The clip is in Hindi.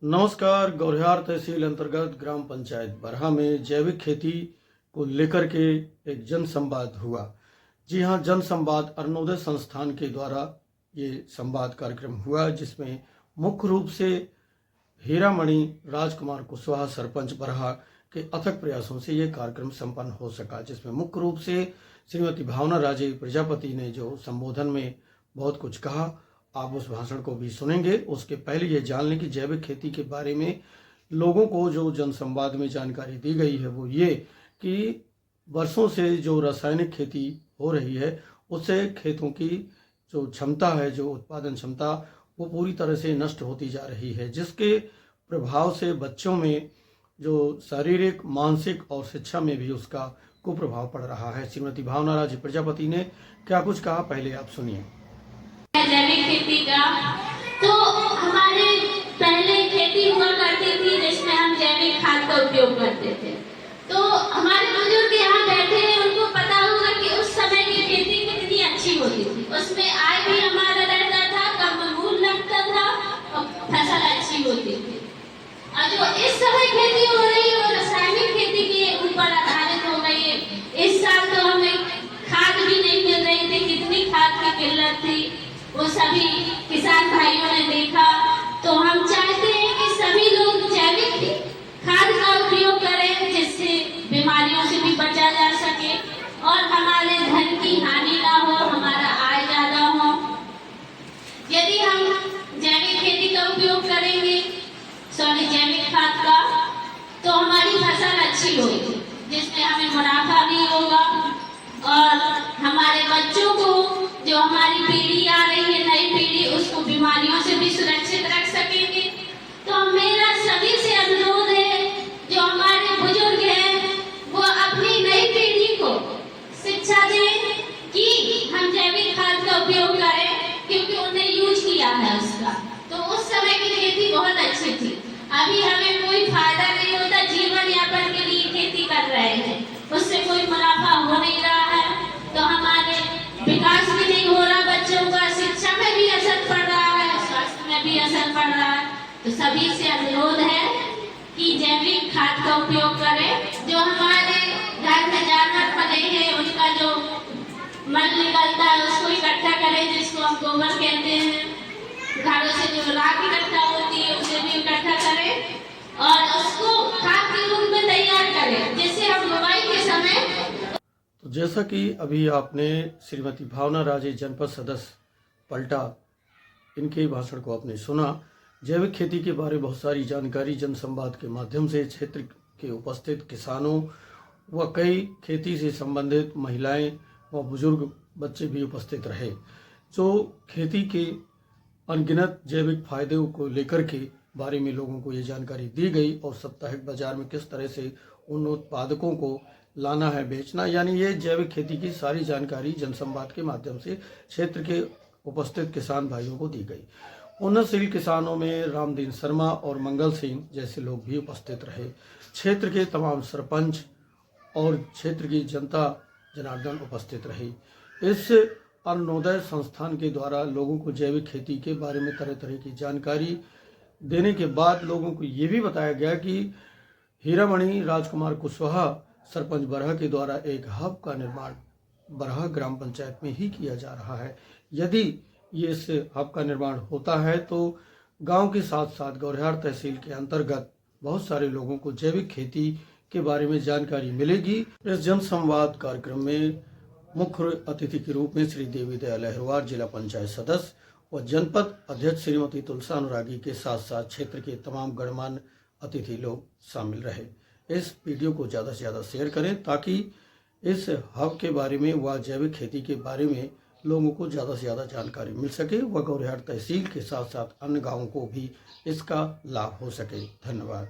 नमस्कार। गौरिहार तहसील अंतर्गत ग्राम पंचायत बरहा में जैविक खेती को लेकर के एक जन संवाद हुआ। जी हाँ, जन संवाद अरुणोदय संस्थान के द्वारा ये संवाद कार्यक्रम हुआ, जिसमें मुख्य रूप से हीरामणि राजकुमार कुशवाहा सरपंच बरहा के अथक प्रयासों से ये कार्यक्रम संपन्न हो सका, जिसमें मुख्य रूप से श्रीमती भावना राजे प्रजापति ने जो संबोधन में बहुत कुछ कहा, आप उस भाषण को भी सुनेंगे। उसके पहले ये जान लें कि जैविक खेती के बारे में लोगों को जो जनसंवाद में जानकारी दी गई है वो ये कि वर्षों से जो रासायनिक खेती हो रही है उससे खेतों की जो क्षमता है, जो उत्पादन क्षमता, वो पूरी तरह से नष्ट होती जा रही है, जिसके प्रभाव से बच्चों में जो शारीरिक, मानसिक और शिक्षा में भी उसका कुप्रभाव पड़ रहा है। श्रीमती भावना राजे प्रजापति ने क्या कुछ कहा, पहले आप सुनिए। जैविक खेती का तो हमारे पहले खेती हुआ करती थी जिसमें हम जैविक खाद का उपयोग करते थे। तो हमारे बुजुर्ग यहाँ बैठे हैं, उनको पता होगा कि उस समय की खेती कितनी अच्छी होती थी। उसमें आय भी हमारा रहता था, कम मूल्य लगता था और फसल अच्छी होती थी। और जो इस समय खेती हो रही है वो रासायनिक खेती के ऊपर आधारित हो गई है। इस साल तो हमें खाद भी नहीं मिल रही थी, कितनी खाद की किल्लत थी वो सभी किसान भाइयों ने देखा। तो हम चाहते हैं कि सभी लोग जैविक खाद का उपयोग करें, जिससे बीमारियों से भी बचा जा सके और हमारे धन की हानि ना हो, हमारा आय ज्यादा हो। यदि हम जैविक खेती का उपयोग करेंगे, जैविक खाद का, तो हमारी फसल अच्छी होगी, जिसमें हमें मुनाफा भी होगा और हमारे बच्चों को, जो हमारी पीढ़ी आ रही है, नई पीढ़ी, उसको बीमारियों से भी सुरक्षित रख सकेंगे। तो मेरा सभी से अनुरोध है, जो हमारे बुजुर्ग हैं वो अपनी नई पीढ़ी को शिक्षा दें कि हम जैविक खाद का उपयोग करें, क्योंकि उन्हें यूज किया है उसका। तो उस समय की खेती बहुत अच्छी थी। अभी हमें कोई फायदा नहीं होता, जीवन यापन के लिए खेती कर रहे हैं, उससे कोई मुनाफा हो नहीं रहा है, तो हमारे विकास भी नहीं हो रहा, बच्चों का शिक्षा में भी असर पड़ रहा है, स्वास्थ्य में भी असर पड़ रहा है। तो सभी से अनुरोध है कि जैविक खाद का उपयोग करें। जो हमारे घर में जानवर पले हैं उनका जो मल निकलता है उसको इकट्ठा करें, जिसको हम गोबर कहते हैं। घरों से जो राख इकट्ठा होती है उसे भी इकट्ठा करें और उसको खाद के रूप में तैयार करें, जिससे हम बुवाई के समय। तो जैसा कि अभी आपने श्रीमती भावना राजे जनपद सदस्य पलटा, इनके भाषण को आपने सुना। जैविक खेती के बारे में बहुत सारी जानकारी जनसंवाद के माध्यम से क्षेत्र के उपस्थित किसानों व कई खेती से संबंधित महिलाएं व बुजुर्ग बच्चे भी उपस्थित रहे। जो खेती के अनगिनत जैविक फायदों को लेकर के बारे में लोगों को ये जानकारी दी गई और साप्ताहिक बाजार में किस तरह से उन उत्पादकों को लाना है, बेचना, यानी ये जैविक खेती की सारी जानकारी जनसंवाद के माध्यम से क्षेत्र के उपस्थित किसान भाइयों को दी गई। उन्नतशील किसानों में रामदीन शर्मा और मंगल सिंह जैसे लोग भी उपस्थित रहे। क्षेत्र के तमाम सरपंच और क्षेत्र की जनता जनार्दन उपस्थित रही। इस अरुणोदय संस्थान के द्वारा लोगों को जैविक खेती के बारे में तरह तरह की जानकारी देने के बाद लोगों को ये भी बताया गया कि हीरामणि राजकुमार कुशवाहा सरपंच बरहा के द्वारा एक हब का निर्माण बरहा ग्राम पंचायत में ही किया जा रहा है। यदि ये इस हब का निर्माण होता है तो गांव के साथ साथ गौरिहार तहसील के अंतर्गत बहुत सारे लोगों को जैविक खेती के बारे में जानकारी मिलेगी। इस जनसंवाद कार्यक्रम में मुख्य अतिथि के रूप में श्री देवी दयाल अहिरवार जिला पंचायत सदस्य व जनपद अध्यक्ष श्रीमती तुलसा अनुरागी के साथ साथ क्षेत्र के तमाम गणमान्य अतिथि लोग शामिल रहे। इस वीडियो को ज़्यादा से ज़्यादा शेयर करें ताकि इस हब के बारे में व जैविक खेती के बारे में लोगों को ज़्यादा से ज़्यादा जानकारी मिल सके व गौरिहार तहसील के साथ साथ अन्य गाँवों को भी इसका लाभ हो सके। धन्यवाद।